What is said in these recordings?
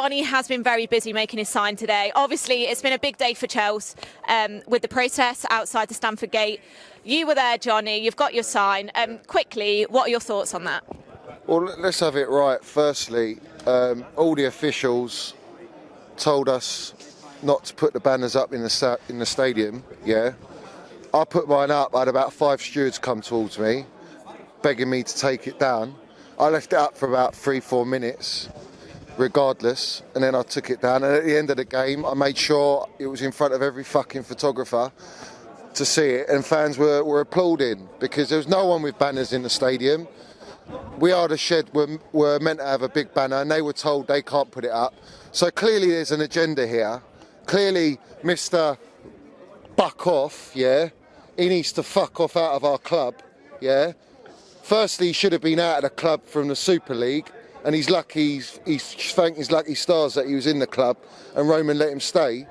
Johnny has been very busy making his sign today. Obviously, it's been a big day for Chelsea with the protests outside the Stamford Gate. You were there, Johnny. You've got your sign. Quickly, what are your thoughts on that? Well, let's have it right. Firstly, all the officials told us not to put the banners up in the stadium. Yeah, I put mine up. I had about 5 stewards come towards me, begging me to take it down. I left it up for about 3-4 minutes, regardless, and then I took it down. And at the end of the game, I made sure it was in front of every fucking photographer to see it, and fans were applauding because there was no one with banners in the stadium. We Are the Shed were meant to have a big banner, and they were told they can't put it up. So clearly there's an agenda here. Clearly Mr. Buck Off, yeah, he needs to fuck off out of our club, yeah. Firstly, he should have been out of the club from the Super League, and he's lucky, he's thanked his lucky stars that he was in the club and Roman let him stay.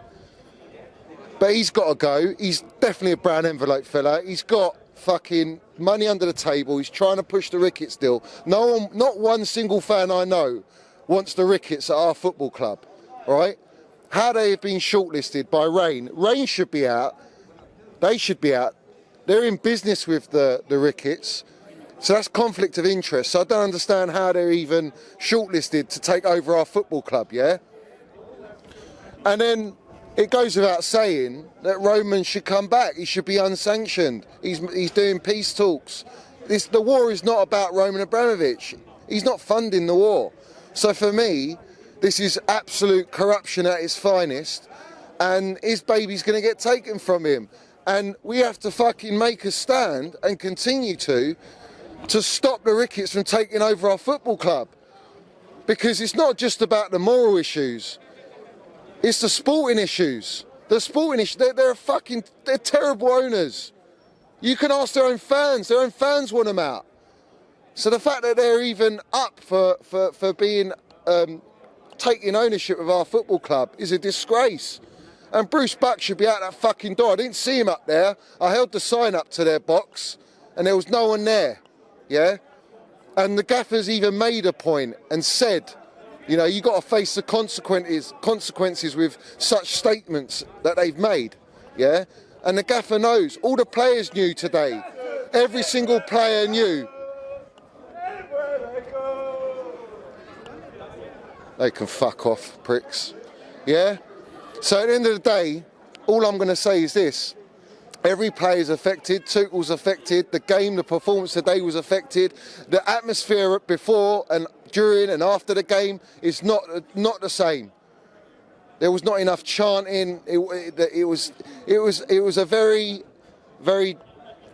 But he's got to go. He's definitely a brown envelope fella. He's got fucking money under the table. He's trying to push the Ricketts deal. No one, not one single fan I know wants the Ricketts at our football club, right? How they have been shortlisted by Rain. Rain should be out. They should be out. They're in business with the Ricketts. So that's conflict of interest. So I don't understand how they're even shortlisted to take over our football club, yeah? And then it goes without saying that Roman should come back. He should be unsanctioned. He's doing peace talks. The war is not about Roman Abramovich. He's not funding the war. So for me, this is absolute corruption at its finest, and his baby's going to get taken from him. And we have to fucking make a stand and continue to stop the Ricketts from taking over our football club. Because it's not just about the moral issues. It's the sporting issues. The sporting issues, they're terrible owners. You can ask their own fans want them out. So the fact that they're even up for being, taking ownership of our football club is a disgrace. And Bruce Buck should be out that fucking door. I didn't see him up there. I held the sign up to their box and there was no one there. Yeah, and the gaffer's even made a point and said, you know, you got to face the consequences with such statements that they've made. Yeah, and the gaffer knows. All the players knew today. Every single player knew. They can fuck off, pricks. Yeah. So at the end of the day, all I'm going to say is this. Every player is affected, Tuchel's affected, the game, the performance today was affected, the atmosphere before and during and after the game is not the same. There was not enough chanting, it was a very, very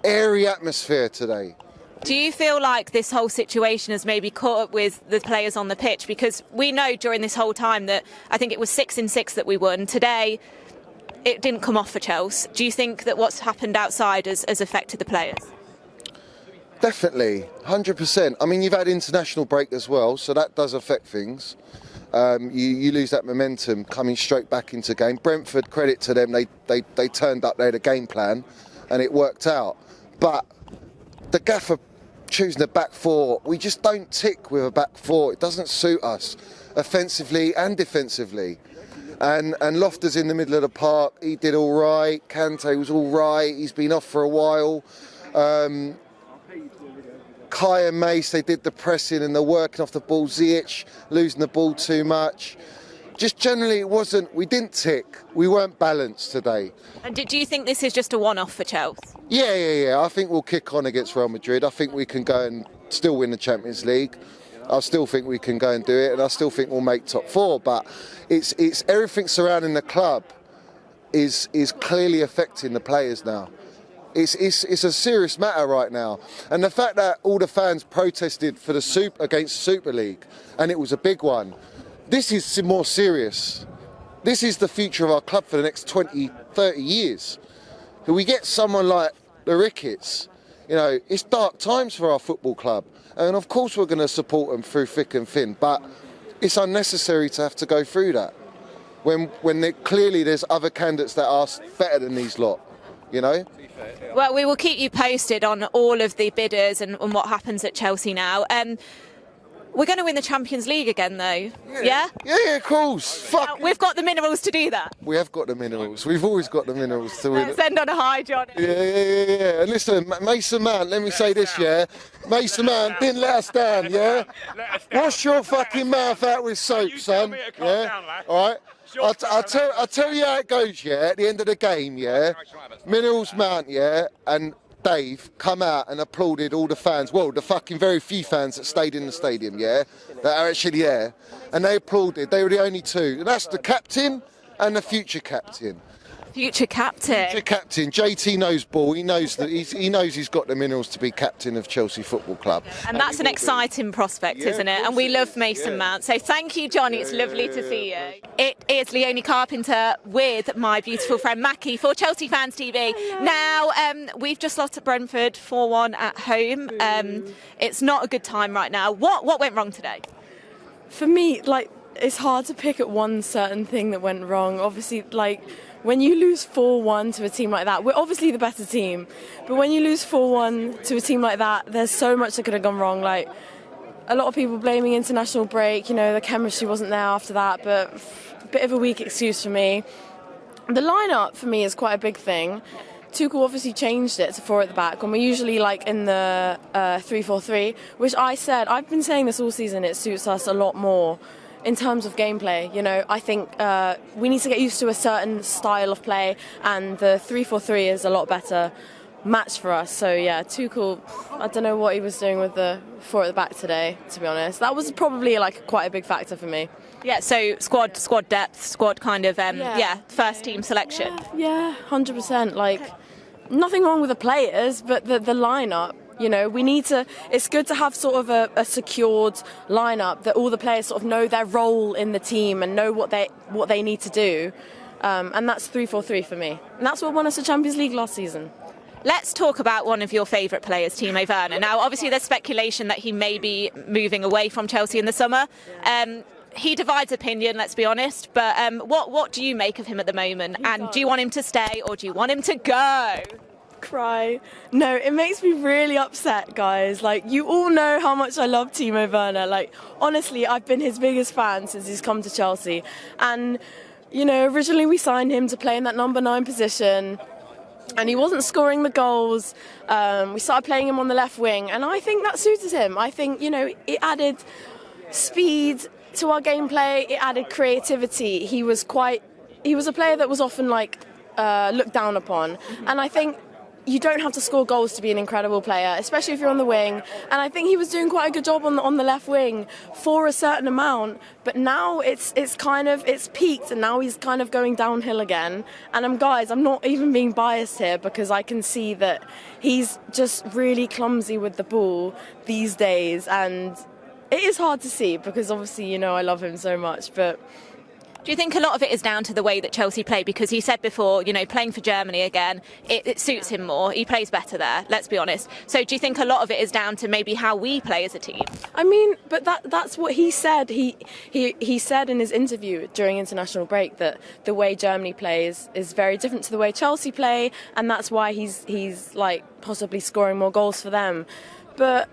airy atmosphere today. Do you feel like this whole situation has maybe caught up with the players on the pitch? Because we know during this whole time that I think it was 6 in 6 that we won. Today, it didn't come off for Chelsea. Do you think that what's happened outside has affected the players? Definitely, 100%. I mean, you've had international break as well, so that does affect things. You lose that momentum coming straight back into game. Brentford, credit to them, they turned up, they had a game plan, and it worked out. But the gaffer choosing a back four, we just don't tick with a back four. It doesn't suit us, offensively and defensively. And Loftus in the middle of the park, he did all right. Kante was all right. He's been off for a while. Kai and Mace, they did the pressing and the working off the ball. Ziyech losing the ball too much. Just generally, we didn't tick. We weren't balanced today. And do you think this is just a one-off for Chelsea? Yeah. I think we'll kick on against Real Madrid. I think we can go and still win the Champions League. I still think we can go and do it, and I still think we'll make top 4. But it's everything surrounding the club is clearly affecting the players now. It's a serious matter right now, and the fact that all the fans protested for against the Super League, and it was a big one. This is more serious. This is the future of our club for the next 20, 30 years. If we get someone like the Ricketts, you know, it's dark times for our football club. And of course we're going to support them through thick and thin, but it's unnecessary to have to go through that when clearly there's other candidates that are better than these lot, you know? Well, we will keep you posted on all of the bidders and what happens at Chelsea now. We're going to win the Champions League again, though. Yeah? Yeah, of course. Fuck. We've got the minerals to do that. We have got the minerals. We've always got the minerals to win. Let's end on a high, John. Yeah. And listen, Mason Mount, let me say this, yeah? Mason Mount didn't let us down, yeah? Wash your fucking mouth out with soap, son. Yeah? All right? I'll tell you how it goes, yeah? At the end of the game, yeah? Minerals Mount, yeah? And Dave come out and applauded all the fans, well, the fucking very few fans that stayed in the stadium, yeah, that are actually there, and they applauded. They were the only two, and that's the captain and the future captain. Future captain. Future captain. JT knows ball. He knows that he knows he's got the minerals to be captain of Chelsea Football Club. And that's an exciting prospect, isn't it? And we love Mason Mount. So thank you, Johnny. It's lovely to see you. It is Leonie Carpenter with my beautiful friend Mackie for Chelsea Fans TV. Hello. Now, we've just lost at Brentford 4-1 at home. It's not a good time right now. What went wrong today? For me, it's hard to pick at one certain thing that went wrong. Obviously, when you lose 4-1 to a team like that, we're obviously the better team, but when you lose 4-1 to a team like that, there's so much that could have gone wrong. A lot of people blaming international break, the chemistry wasn't there after that, but a bit of a weak excuse for me. The lineup for me is quite a big thing. Tuchel obviously changed it to 4 at the back when we're usually in the 3-4-3, which I've been saying this all season, it suits us a lot more. In terms of gameplay, I think we need to get used to a certain style of play, and the 3-4-3 is a lot better match for us. So yeah, Tuchel, I don't know what he was doing with the 4 at the back today, to be honest. That was probably quite a big factor for me. Yeah, so squad depth, squad kind of first team selection. Yeah, 100%. Nothing wrong with the players, but the lineup. We need to. It's good to have sort of a secured lineup that all the players sort of know their role in the team and know what they need to do, and that's 3-4-3 for me. And that's what won us the Champions League last season. Let's talk about one of your favourite players, Timo Werner. Now, obviously, there's speculation that he may be moving away from Chelsea in the summer. He divides opinion, let's be honest. But what do you make of him at the moment? And do you want him to stay or do you want him to go? Cry. No, it makes me really upset, guys. You all know how much I love Timo Werner. Honestly, I've been his biggest fan since he's come to Chelsea. And, originally we signed him to play in that number 9 position, and he wasn't scoring the goals. We started playing him on the left wing, and I think that suited him. I think, it added speed to our gameplay, it added creativity. He was a player that was often looked down upon, and I think you don't have to score goals to be an incredible player, especially if you're on the wing. And I think he was doing quite a good job on the left wing for a certain amount. But now it's peaked, and now he's kind of going downhill again. And I'm not even being biased here, because I can see that he's just really clumsy with the ball these days. And it is hard to see, because obviously, I love him so much, but. Do you think a lot of it is down to the way that Chelsea play? Because he said before, playing for Germany again, it suits him more. He plays better there, let's be honest. So do you think a lot of it is down to maybe how we play as a team? I mean, but that's what he said. He said in his interview during international break that the way Germany plays is very different to the way Chelsea play, and that's why he's possibly scoring more goals for them. But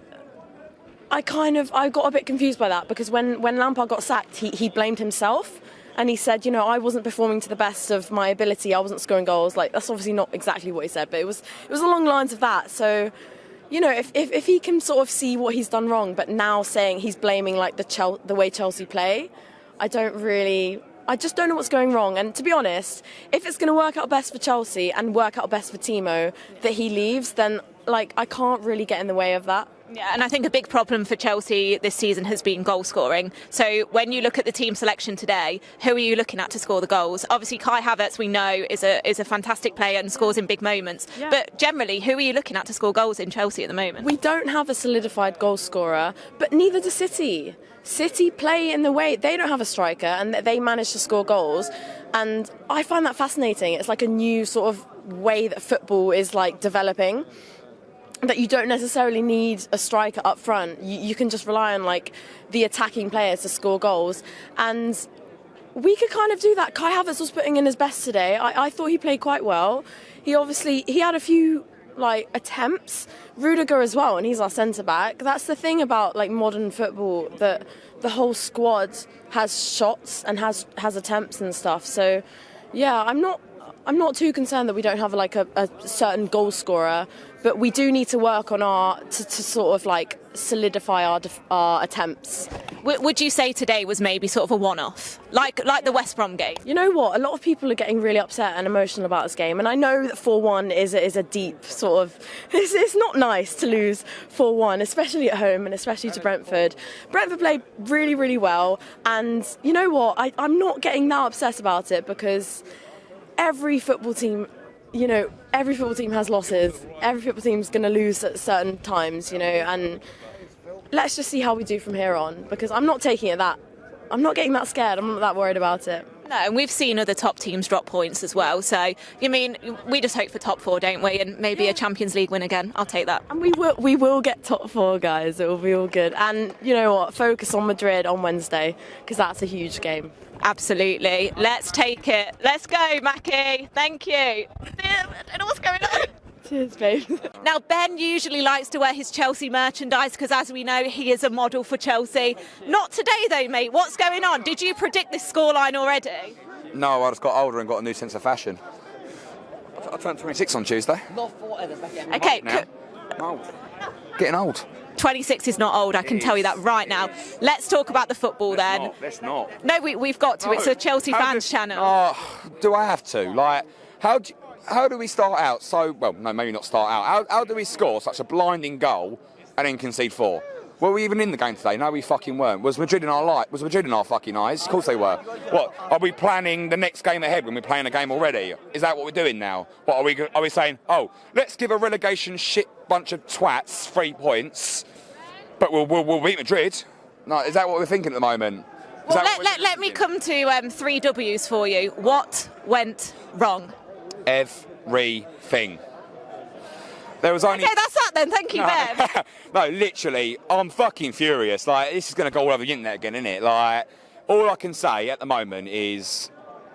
I got a bit confused by that, because when Lampard got sacked, he blamed himself. And he said, I wasn't performing to the best of my ability. I wasn't scoring goals. That's obviously not exactly what he said, but it was along the lines of that. So, if he can sort of see what he's done wrong, but now saying he's blaming the way Chelsea play, I just don't know what's going wrong. And to be honest, if it's going to work out best for Chelsea and work out best for Timo that he leaves, then I can't really get in the way of that. Yeah, and I think a big problem for Chelsea this season has been goal scoring. So when you look at the team selection today, who are you looking at to score the goals? Obviously, Kai Havertz, we know, is a fantastic player and scores in big moments. Yeah. But generally, who are you looking at to score goals in Chelsea at the moment? We don't have a solidified goal scorer, but neither does City. City play in the way, they don't have a striker, and they manage to score goals. And I find that fascinating. It's like a new sort of way that football is developing. That you don't necessarily need a striker up front. You can just rely on the attacking players to score goals, and we could kind of do that. Kai Havertz was putting in his best today. I thought he played quite well. He had a few like attempts. Rudiger as well, and he's our centre back. That's the thing about like modern football, that the whole squad has shots and has attempts and stuff. So yeah, I'm not too concerned that we don't have like a certain goal scorer, but we do need to work on to sort of like solidify our attempts. Would you say today was maybe sort of a one-off, like the West Brom game? You know what? A lot of people are getting really upset and emotional about this game, and I know that 4-1 is a deep sort of. It's not nice to lose 4-1, especially at home and especially to Brentford. Brentford played really, really well, and you know what? I'm not getting that upset about it, because every football team has losses. Every football team's going to lose at certain times, and let's just see how we do from here on, because I'm not taking it that. I'm not getting that scared. I'm not that worried about it. No, and we've seen other top teams drop points as well. So, we just hope for top 4, don't we? And maybe a Champions League win again. I'll take that. And we will get top 4, guys. It will be all good. And you know what? Focus on Madrid on Wednesday, because that's a huge game. Absolutely. Let's take it. Let's go, Mackie. Thank you. I don't know what's going on. Cheers, babe. Now, Ben usually likes to wear his Chelsea merchandise because, as we know, he is a model for Chelsea. Not today, though, mate. What's going on? Did you predict this scoreline already? No, I just got older and got a new sense of fashion. I turned 26 on Tuesday. Okay. Old. Getting old. 26 is not old, I can tell you that right now. Let's talk about the football then. Let's not. No, we've got to. It's a Chelsea fans channel. Do I have to? Like, how do we start out no, maybe not start out. How do we score such a blinding goal and then concede 4? Were we even in the game today? No, we fucking weren't. Was Madrid in our light? Was Madrid in our fucking eyes? Of course they were. What, are we planning the next game ahead when we're playing a game already? Is that what we're doing now? What are we saying? Oh, let's give a relegation shit bunch of twats 3 points, but we'll beat Madrid. No, is that what we're thinking at the moment? Well, let me come to 3 W's for you. What went wrong? Everything. There was only... Okay, that's that then. Thank you, Ben. No, literally, I'm fucking furious. Like, this is going to go all over the internet again, isn't it? Like, all I can say at the moment is,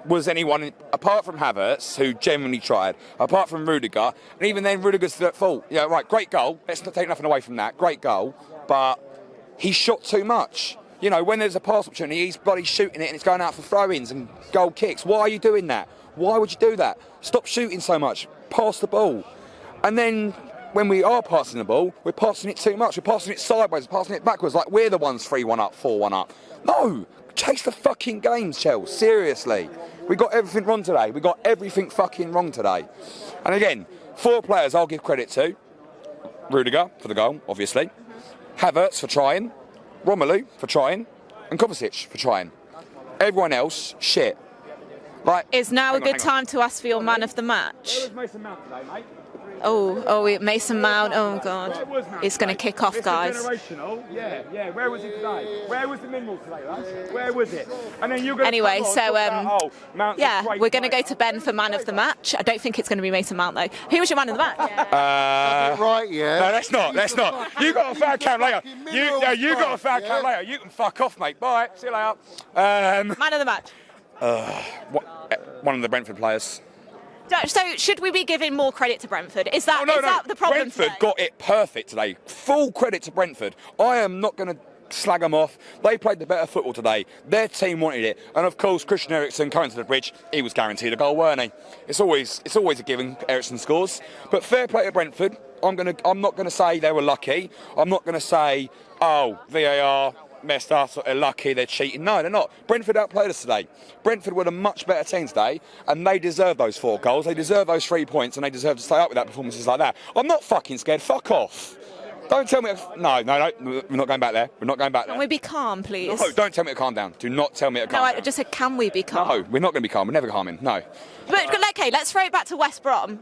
was anyone, apart from Havertz, who genuinely tried, apart from Rudiger, and even then Rudiger's at fault. Yeah, right, great goal. Let's not take nothing away from that. Great goal. But he shot too much. When there's a pass opportunity, he's bloody shooting it and it's going out for throw-ins and goal kicks. Why are you doing that? Why would you do that? Stop shooting so much. Pass the ball. And then when we are passing the ball, we're passing it too much. We're passing it sideways, we're passing it backwards, like we're the ones 3-1 up, 4-1 up. No, chase the fucking games, Chelsea. Seriously. We got everything wrong today. We got everything fucking wrong today. And again, 4 players I'll give credit to. Rudiger for the goal, obviously. Havertz for trying. Romelu for trying. And Kovacic for trying. Everyone else, shit. Like, is now a good time to ask for your man of the match? Where was Mason Mount today, mate? Mason Mount. Oh, God. It's going to kick off, guys. Generational. Yeah. Where was he today? Where was the mineral today, lads? Where was it? And then you're anyway, so, we're going to go to Ben for man of the match. I don't think it's going to be Mason Mount, though. Who was your man of the match? Right, yeah. No, that's not. You got a foul count later. You got a foul count later. You can fuck off, mate. Bye. See you later. Man of the match. One of the Brentford players. So should we be giving more credit to Brentford? Is that the problem? Brentford today? got it perfect today. Full credit to Brentford. I am not going to slag them off. They played the better football today. Their team wanted it. And of course, Christian Eriksen coming to the bridge, he was guaranteed a goal, weren't he? It's always a given, Eriksen scores. But fair play to Brentford. I'm not going to say they were lucky. I'm not going to say, VAR messed us, they're lucky, they're cheating. No, they're not. Brentford outplayed us today. Brentford were a much better team today, and they deserve those 4 goals. They deserve those 3 points, and they deserve to stay up with that performances like that. I'm not fucking scared. Fuck off. Don't tell me. No. We're not going back there. Can we be calm, please? No, don't tell me to calm down. Do not tell me to calm down. No, I just said, can we be calm? No, we're not going to be calm. We're never calming. No. But okay, let's throw it back to West Brom.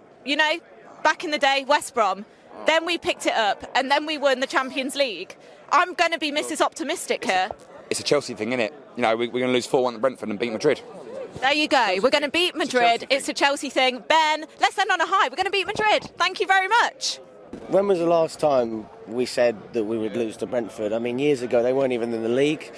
Back in the day, West Brom. Then we picked it up, and then we won the Champions League. I'm going to be Mrs. Optimistic here. It's a Chelsea thing, isn't it? We're going to lose 4-1 at Brentford and beat Madrid. There you go. We're going to beat Madrid. It's a Chelsea thing. Ben, let's end on a high. We're going to beat Madrid. Thank you very much. When was the last time we said that we would lose to Brentford? I mean, years ago, they weren't even in the league.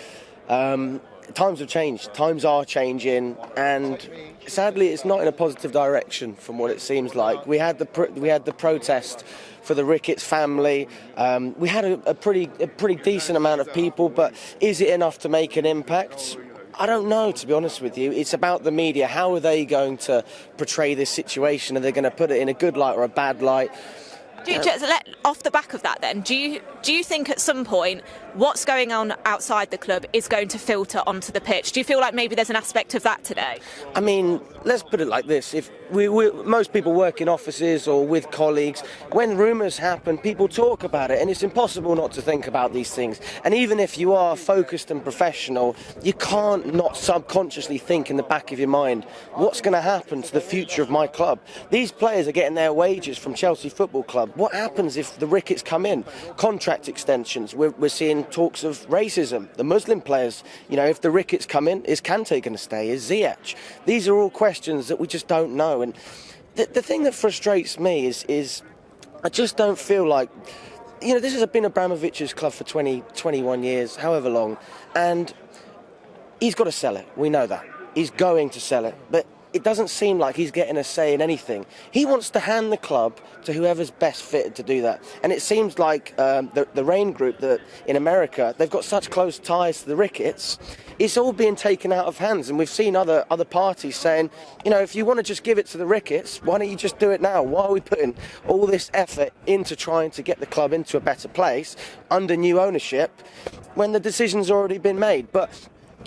times have changed. Times are changing, and sadly, it's not in a positive direction from what it seems like. We had the protest for the Ricketts family. We had a pretty decent amount of people, but is it enough to make an impact? I don't know, to be honest with you. It's about the media. How are they going to portray this situation? Are they going to put it in a good light or a bad light? Off the back of that then, do you think at some point what's going on outside the club is going to filter onto the pitch? Do you feel like maybe there's an aspect of that today? I mean, let's put it like this. If most people work in offices or with colleagues, when rumours happen, people talk about it, and it's impossible not to think about these things. And even if you are focused and professional, you can't not subconsciously think in the back of your mind, what's going to happen to the future of my club? These players are getting their wages from Chelsea Football Club. What happens if the Ricketts come in? Contract extensions. We're seeing talks of racism. The Muslim players, if the Ricketts come in, is Kante going to stay? Is Ziyech? These are all questions that we just don't know. And the thing that frustrates me is I just don't feel like, this has been Abramovich's club for 21 years, however long, and he's got to sell it. We know that. He's going to sell it. But it doesn't seem like he's getting a say in anything. He wants to hand the club to whoever's best fitted to do that. And it seems like the Rain Group in America, they've got such close ties to the Ricketts, it's all being taken out of hands. And we've seen other parties saying, if you want to just give it to the Ricketts, why don't you just do it now? Why are we putting all this effort into trying to get the club into a better place under new ownership when the decision's already been made? But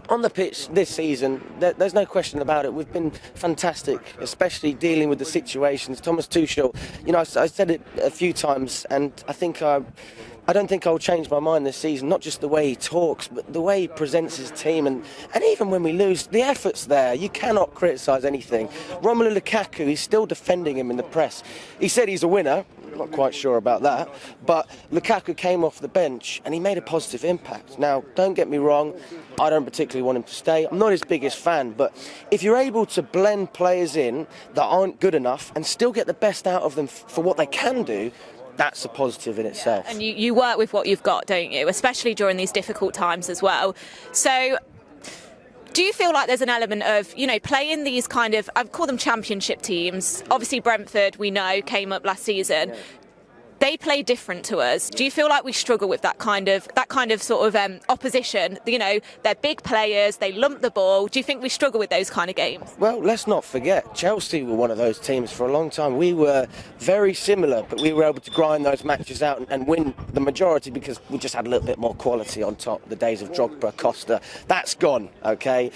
on the pitch this season, there's no question about it. We've been fantastic, especially dealing with the situations. Thomas Tuchel, I said it a few times, and I don't think I'll change my mind this season. Not just the way he talks, but the way he presents his team, and even when we lose, the effort's there. You cannot criticise anything. Romelu Lukaku, he's still defending him in the press. He said he's a winner. Not quite sure about that, but Lukaku came off the bench and he made a positive impact. Now, don't get me wrong, I don't particularly want him to stay. I'm not his biggest fan, but if you're able to blend players in that aren't good enough and still get the best out of them for what they can do, that's a positive in itself. And you work with what you've got, don't you? Especially during these difficult times as well. So do you feel like there's an element of, playing these kind of, I call them championship teams? Obviously Brentford, we know, came up last season. They play different to us. Do you feel like we struggle with that kind of sort of opposition? They're big players, they lump the ball. Do you think we struggle with those kind of games? Well, let's not forget, Chelsea were one of those teams for a long time. We were very similar, but we were able to grind those matches out and win the majority because we just had a little bit more quality on top. The days of Drogba, Costa, that's gone, okay?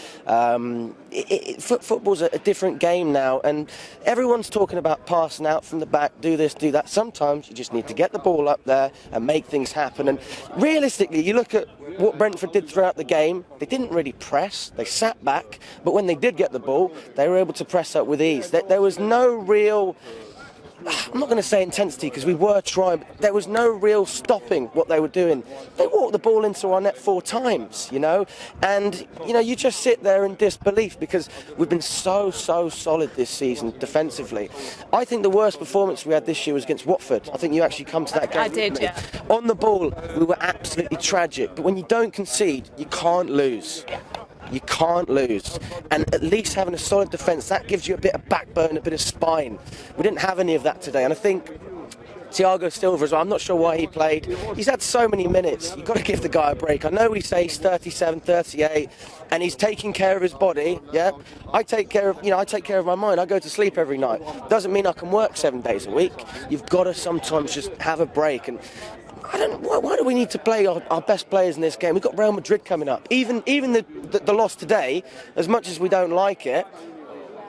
Football's a different game now, and everyone's talking about passing out from the back, do this, do that. Sometimes you just need to get the ball up there and make things happen. And realistically, you look at what Brentford did throughout the game, they didn't really press, they sat back, but when they did get the ball, they were able to press up with ease. There was no real, I'm not going to say intensity because we were trying, but there was no real stopping what they were doing. They walked the ball into our net 4 times, and, you just sit there in disbelief because we've been so solid this season defensively. I think the worst performance we had this year was against Watford. I think you actually come to that game. I did, yeah. On the ball, we were absolutely tragic, but when you don't concede, you can't lose. You can't lose. And at least having a solid defence, that gives you a bit of backbone, a bit of spine. We didn't have any of that today. And I think Thiago Silva as well, I'm not sure why he played. He's had so many minutes. You've got to give the guy a break. I know we say he's 37, 38, and he's taking care of his body, yeah? I take care of my mind. I go to sleep every night. Doesn't mean I can work 7 days a week. You've got to sometimes just have a break. And why do we need to play our best players in this game? We've got Real Madrid coming up. Even the loss today, as much as we don't like it,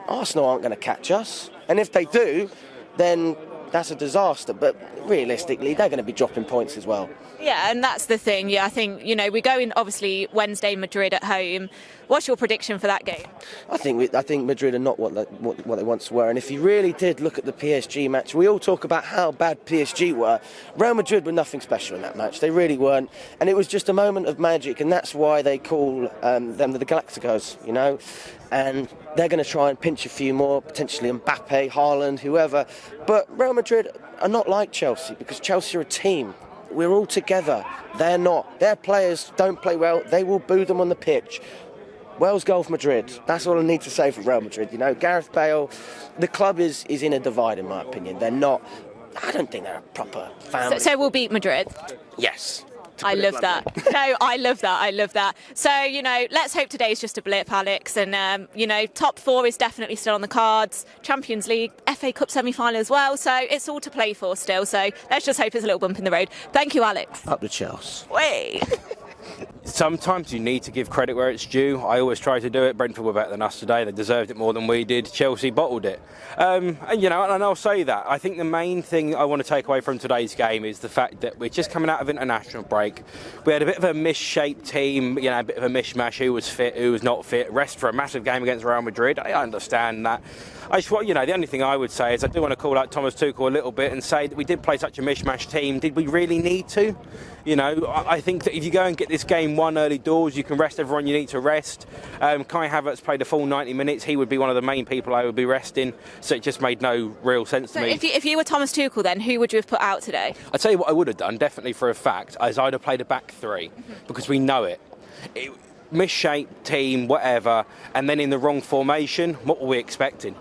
Arsenal aren't going to catch us. And if they do, then that's a disaster. But realistically, they're going to be dropping points as well. Yeah, and that's the thing. Yeah, I think, we go in, obviously, Wednesday, Madrid at home. What's your prediction for that game? I think Madrid are not what they once were. And if you really did look at the PSG match, we all talk about how bad PSG were. Real Madrid were nothing special in that match. They really weren't. And it was just a moment of magic. And that's why they call them the Galacticos, And they're going to try and pinch a few more, potentially Mbappe, Haaland, whoever. But Real Madrid are not like Chelsea because Chelsea are a team. We're all together. They're not. Their players don't play well. They will boo them on the pitch. Wales Golf Madrid. That's all I need to say for Real Madrid. You know, Gareth Bale, the club is in a divide, in my opinion. They're not, I don't think they're a proper family. So we'll beat Madrid? Yes. I love that. No, I love that. I love that. So, you know, let's hope today's just a blip, Alex. And, you know, top 4 is definitely still on the cards. Champions League, FA Cup semi-final as well. So it's all to play for still. So let's just hope it's a little bump in the road. Thank you, Alex. Up the Chelsea. Way. Sometimes you need to give credit where it's due. I always try to do it. Brentford were better than us today. They deserved it more than we did. Chelsea bottled it. And, you know, and I'll say that. I think the main thing I want to take away from today's game is the fact that we're just coming out of international break. We had a bit of a misshaped team, you know, a bit of a mishmash. Who was fit, who was not fit. Rest for a massive game against Real Madrid. I understand that. You know, the only thing I would say is I do want to call out Thomas Tuchel a little bit and say that we did play such a mishmash team. Did we really need to? You know, I think that if you go and get this game won early doors, you can rest everyone you need to rest. Kai Havertz played a full 90 minutes. He would be one of the main people I would be resting. So it just made no real sense to me. If you were Thomas Tuchel, then who would you have put out today? I'll tell you what I would have done, definitely for a fact, is I'd have played a back 3 because we know it. Misshaped team, whatever, and then in the wrong formation, what were we expecting?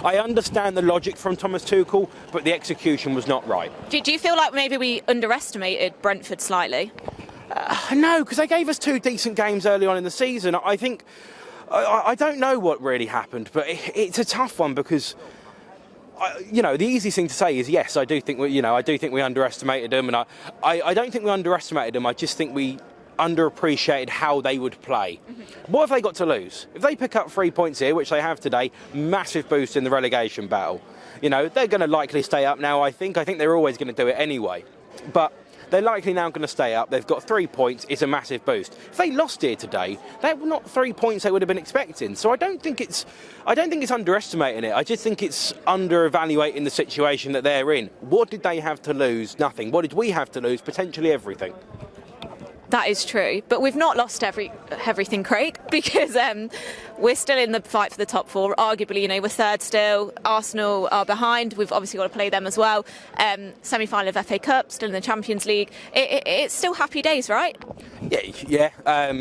I understand the logic from Thomas Tuchel, but the execution was not right. Do you feel like maybe we underestimated Brentford slightly? No, because they gave us 2 decent games early on in the season. I think, I don't know what really happened, but it's a tough one because, you know, the easiest thing to say is yes, I do think we underestimated them, and I don't think we underestimated them. I just think we underappreciated how they would play. What have they got to lose? If they pick up 3 points here, which they have today, massive boost in the relegation battle. You know, they're going to likely stay up now, I think. I think they're always going to do it anyway. But they're likely now going to stay up. They've got 3 points. It's a massive boost. If they lost here today, they were not 3 points they would have been expecting. So I don't think it's underestimating it. I just think it's under-evaluating the situation that they're in. What did they have to lose? Nothing. What did we have to lose? Potentially everything. That is true, but we've not lost everything, Craig, because we're still in the fight for the top 4. Arguably, you know, we're 3rd still. Arsenal are behind. We've obviously got to play them as well. Semi-final of FA Cup, still in the Champions League. It's still happy days, right? Yeah.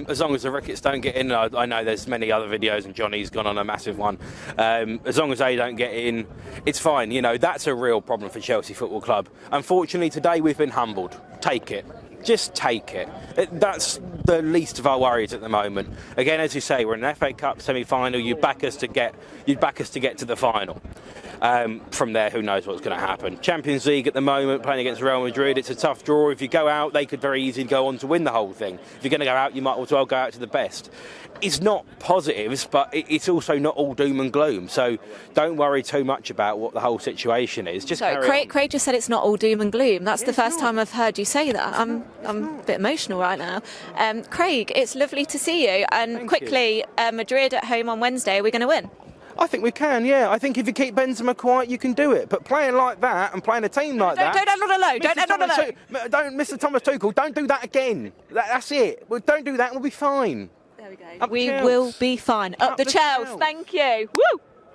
As long as the RICKETTS don't get in, I know there's many other videos, and Johnny's gone on a massive one. As long as they don't get in, it's fine. You know, that's a real problem for Chelsea Football Club. Unfortunately, today we've been humbled. Take it. Just take it. That's the least of our worries at the moment. Again, as you say, we're in an FA Cup semi-final. You'd back us to get to the final. From there, who knows what's going to happen. Champions League at the moment, playing against Real Madrid. It's a tough draw. If you go out, they could very easily go on to win the whole thing. If you're going to go out, you might as well go out to the best. It's not positives, but it's also not all doom and gloom. So don't worry too much about what the whole situation is. Just Craig just said it's not all doom and gloom. That's the first time I've heard you say that. I'm a bit emotional right now. Craig, it's lovely to see you. And Thank quickly, you. Madrid at home on Wednesday. Are we going to win? I think we can, yeah. I think if you keep Benzema quiet, you can do it. But playing like that and playing a team like that... Don't end on a low. Don't end on a low. Don't, Mr. Thomas Tuchel, don't do that again. That's it. Well, don't do that and we'll be fine. There we go. We will be fine. Up the Chelsea. Thank you. Woo!